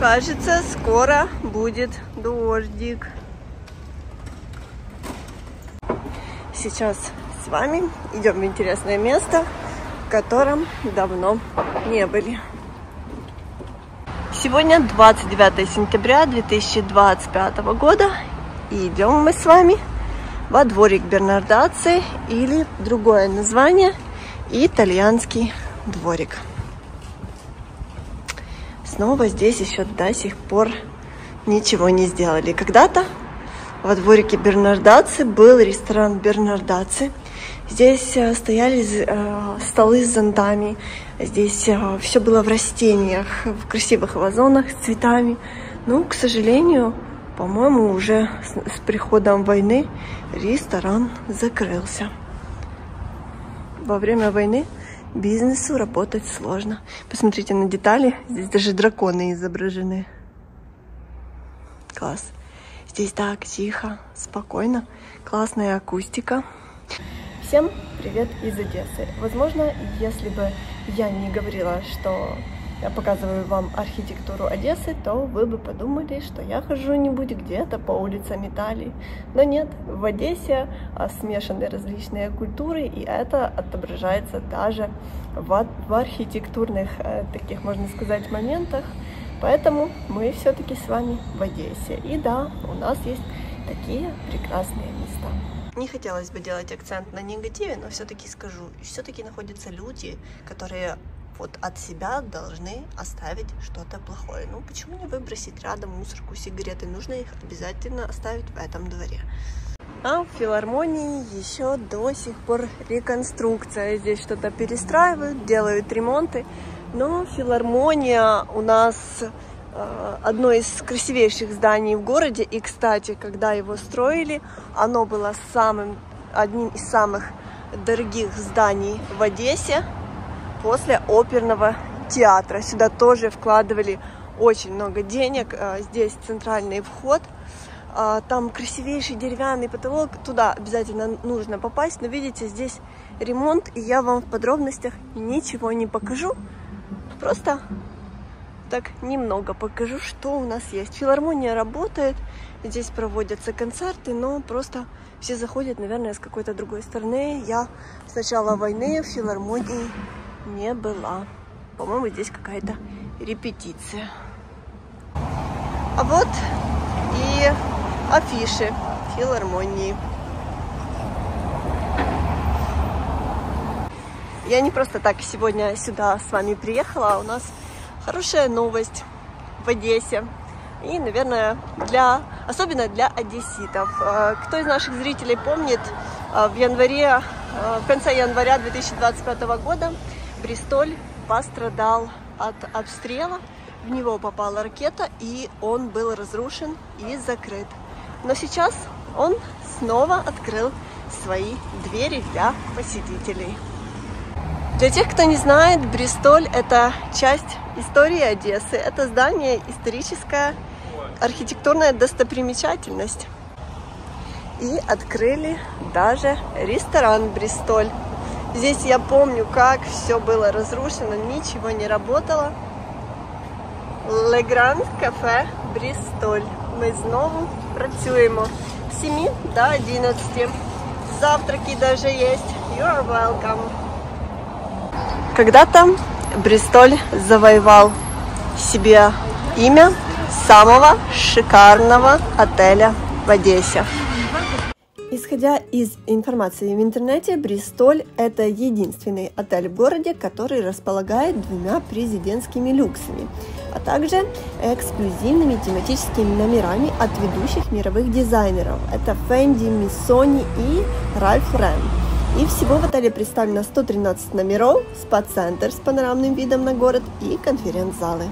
Кажется, скоро будет дождик. Сейчас с вами идем в интересное место, в котором давно не были. Сегодня 29 сентября 2025 года. И идем мы с вами во дворик Бернардацци, или другое название — итальянский дворик. Снова здесь еще до сих пор ничего не сделали. Когда-то во дворике Бернардацци был ресторан Бернардацци. Здесь стояли столы с зонтами. Здесь все было в растениях, в красивых вазонах с цветами. Но, к сожалению, по-моему, уже с приходом войны ресторан закрылся. Во время войны бизнесу работать сложно. Посмотрите на детали. Здесь даже драконы изображены. Класс. Здесь так тихо, спокойно. Классная акустика. Всем привет из Одессы. Возможно, если бы я не говорила, что я показываю вам архитектуру Одессы, то вы бы подумали, что я хожу-нибудь где-то по улицам Италии. Но нет, в Одессе смешаны различные культуры, и это отображается даже в архитектурных таких, можно сказать, моментах. Поэтому мы все-таки с вами в Одессе. И да, у нас есть такие прекрасные места. Не хотелось бы делать акцент на негативе, но все-таки скажу, все-таки находятся люди, которые вот от себя должны оставить что-то плохое. Ну, почему не выбросить рядом мусорку, сигареты? Нужно их обязательно оставить в этом дворе. А в филармонии еще до сих пор реконструкция. Здесь что-то перестраивают, делают ремонты. Но филармония у нас одно из красивейших зданий в городе. И, кстати, когда его строили, оно было одним из самых дорогих зданий в Одессе после оперного театра. Сюда тоже вкладывали очень много денег. Здесь центральный вход. Там красивейший деревянный потолок. Туда обязательно нужно попасть. Но видите, здесь ремонт, и я вам в подробностях ничего не покажу. Просто так немного покажу, что у нас есть. Филармония работает, здесь проводятся концерты, но просто все заходят, наверное, с какой-то другой стороны. Я с начала войны в филармонии не была. По-моему, здесь какая-то репетиция. А вот и афиши филармонии. Я не просто так сегодня сюда с вами приехала. У нас хорошая новость в Одессе. И, наверное, особенно для одесситов. Кто из наших зрителей помнит, в конце января 2025 года Бристоль пострадал от обстрела. В него попала ракета, и он был разрушен и закрыт. Но сейчас он снова открыл свои двери для посетителей. Для тех, кто не знает, Бристоль — это часть истории Одессы. Это здание — историческая архитектурная достопримечательность. И открыли даже ресторан Бристоль. Здесь я помню, как все было разрушено, ничего не работало. Le Grand Café Bristol. Ми знову працюємо з 7 до 11. Завтраки даже есть. You are welcome. Когда-то Бристоль завоевал себе имя самого шикарного отеля в Одессе. Исходя из информации в интернете, Бристоль – это единственный отель в городе, который располагает 2 президентскими люксами, а также эксклюзивными тематическими номерами от ведущих мировых дизайнеров. Это Fendi, Missoni и Ralph Lauren. И всего в отеле представлено 113 номеров, спа-центр с панорамным видом на город и конференц-залы.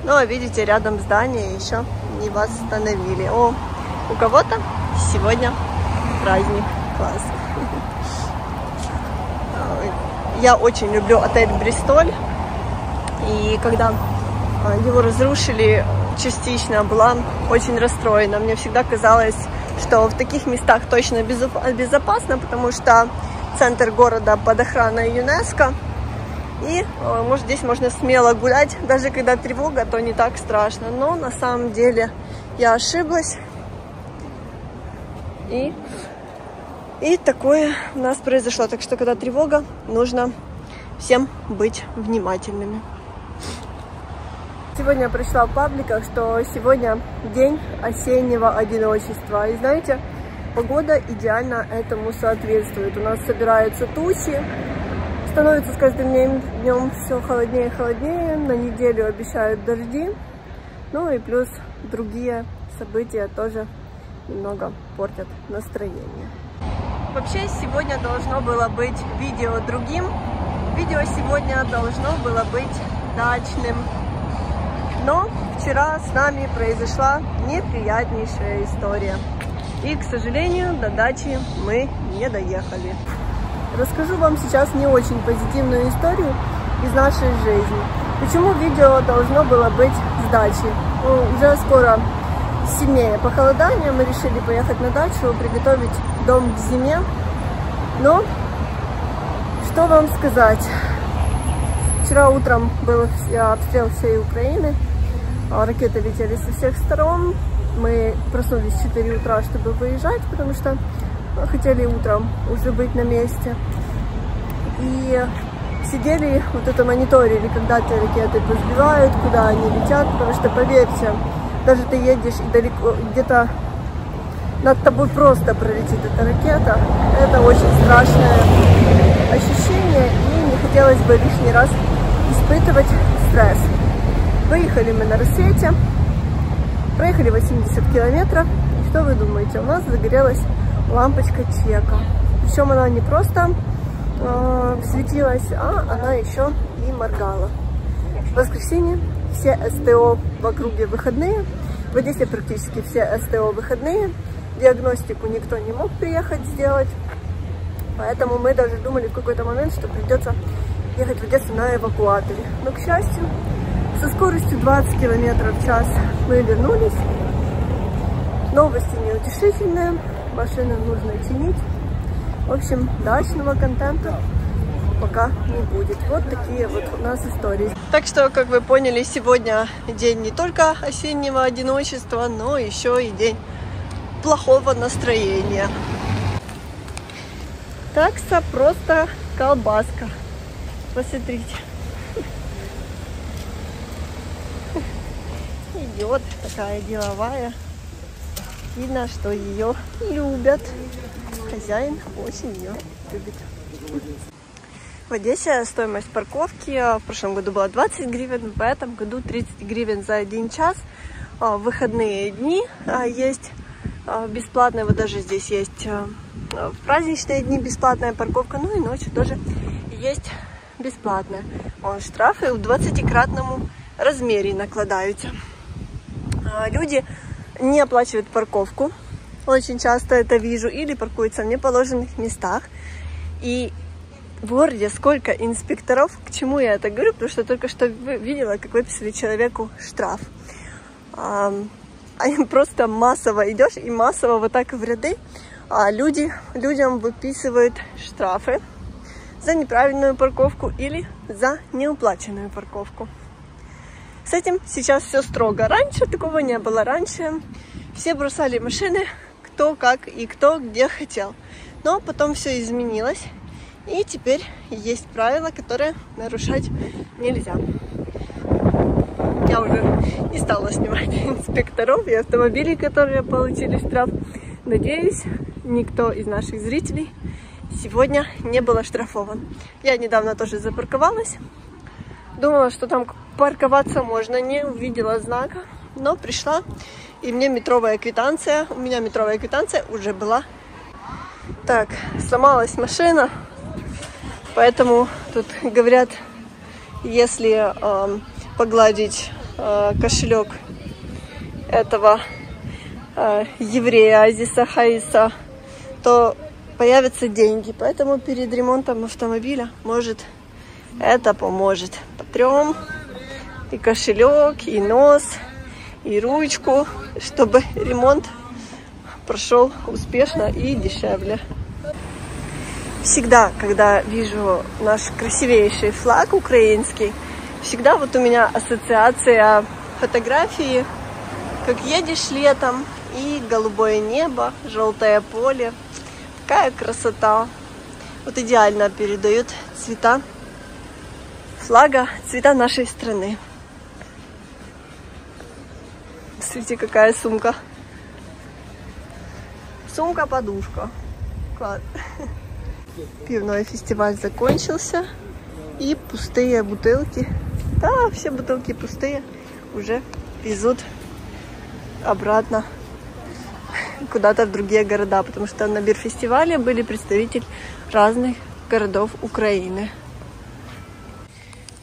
Ну, а видите, рядом здание еще не восстановили. О, у кого-то сегодня праздник. Класс. Я очень люблю отель Бристоль. И когда его разрушили частично, была очень расстроена. Мне всегда казалось, что в таких местах точно безопасно, потому что центр города под охраной ЮНЕСКО. И, может, здесь можно смело гулять, даже когда тревога, то не так страшно. Но на самом деле я ошиблась. И такое у нас произошло. Так что, когда тревога, нужно всем быть внимательными. Сегодня я прочла в пабликах, что сегодня день осеннего одиночества. И знаете, погода идеально этому соответствует. У нас собираются тучи, становится с каждым днем все холоднее и холоднее. На неделю обещают дожди. Ну и плюс другие события тоже немного портят настроение. Вообще сегодня должно было быть видео другим. Видео сегодня должно было быть дачным. Но вчера с нами произошла неприятнейшая история. И, к сожалению, до дачи мы не доехали. Расскажу вам сейчас не очень позитивную историю из нашей жизни. Почему видео должно было быть с дачи? Уже скоро сильнее похолодание, мы решили поехать на дачу, приготовить дом к зиме. Но, что вам сказать? Вчера утром был обстрел всей Украины. Ракеты летели со всех сторон. Мы проснулись в 4 утра, чтобы выезжать, потому что хотели утром уже быть на месте. И сидели, вот это мониторили, когда эти ракеты позбивают, куда они летят, потому что, поверьте, даже ты едешь и далеко, где-то над тобой просто пролетит эта ракета. Это очень страшное ощущение, и не хотелось бы лишний раз испытывать стресс. Выехали мы на рассвете, проехали 80 километров, и что вы думаете? У нас загорелась лампочка чека. Причем она не просто светилась, а она еще и моргала. В воскресенье все СТО в округе выходные, в Одессе практически все СТО выходные, диагностику никто не мог приехать сделать, поэтому мы даже думали в какой-то момент, что придется ехать в Одессу на эвакуаторе. Но, к счастью, со скоростью 20 км в час мы вернулись. Новости неутешительные, машины нужно чинить. В общем, дачного контента пока не будет. Вот такие вот у нас истории. Так что, как вы поняли, сегодня день не только осеннего одиночества, но еще и день плохого настроения. Такса просто колбаска. Посмотрите. Идет такая деловая. Видно, что ее любят. Хозяин очень ее любит. В Одессе стоимость парковки в прошлом году была 20 гривен, в этом году 30 гривен за 1 час. В выходные дни есть бесплатная, вот даже здесь есть в праздничные дни бесплатная парковка, ну и ночью тоже есть бесплатная. Штрафы в 20-кратному размере накладаются. Люди не оплачивают парковку, очень часто это вижу, или паркуются в неположенных местах. И в городе сколько инспекторов, к чему я это говорю, потому что только что видела, как выписали человеку штраф. Они просто массово идешь и массово вот так в ряды людям выписывают штрафы за неправильную парковку или за неуплаченную парковку. С этим сейчас все строго. Раньше такого не было. Раньше все бросали машины, кто как и кто где хотел. Но потом все изменилось. И теперь есть правила, которые нарушать нельзя. Я уже не стала снимать инспекторов и автомобилей, которые получили штраф. Надеюсь, никто из наших зрителей сегодня не был оштрафован. Я недавно тоже запарковалась. Думала, что там парковаться можно, не увидела знака, но пришла, и мне метровая квитанция, у меня метровая квитанция уже была. Так, сломалась машина, поэтому тут говорят, если погладить кошелек этого еврея Азиса Хаиса, то появятся деньги, поэтому перед ремонтом автомобиля, может, это поможет. Потрем и кошелек, и нос, и ручку, чтобы ремонт прошел успешно и дешевле. Всегда, когда вижу наш красивейший флаг украинский, всегда вот у меня ассоциация фотографии, как едешь летом, и голубое небо, желтое поле. Какая красота! Вот идеально передают цвета флага, цвета нашей страны. Смотрите, какая сумка. Сумка-подушка. Класс. Пивной фестиваль закончился. И пустые бутылки. Да, все бутылки пустые. Уже везут обратно куда-то в другие города. Потому что на бирфестивале были представители разных городов Украины.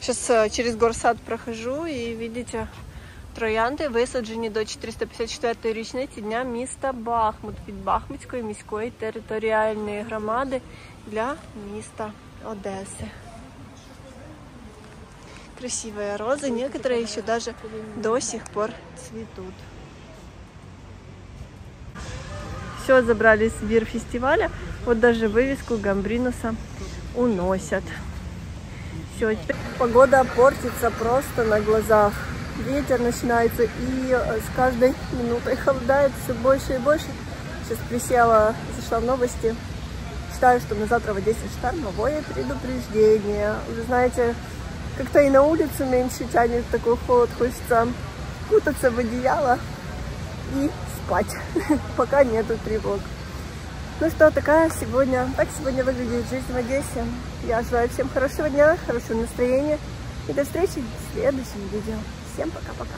Сейчас через горсад прохожу і видите, троянди висаджені до 454-ї річниці дня міста Бахмут від Бахмутської міської територіальної громади для міста Одеси. Красивые розы, некоторые еще даже до сих пор цветут. Все, забрали с бирфестиваля, вот даже вывеску Гамбринуса уносят. Все, теперь погода портится просто на глазах. Ветер начинается, и с каждой минутой холодает все больше и больше. Сейчас присела, зашла в новости. Считаю, что на завтра в Одессе штормовое предупреждение. Уже знаете, как-то и на улицу меньше тянет такой холод. Хочется кутаться в одеяло и спать, пока нету тревог. Ну что, так сегодня выглядит жизнь в Одессе. Я желаю всем хорошего дня, хорошего настроения и до встречи в следующем видео. Всем пока-пока.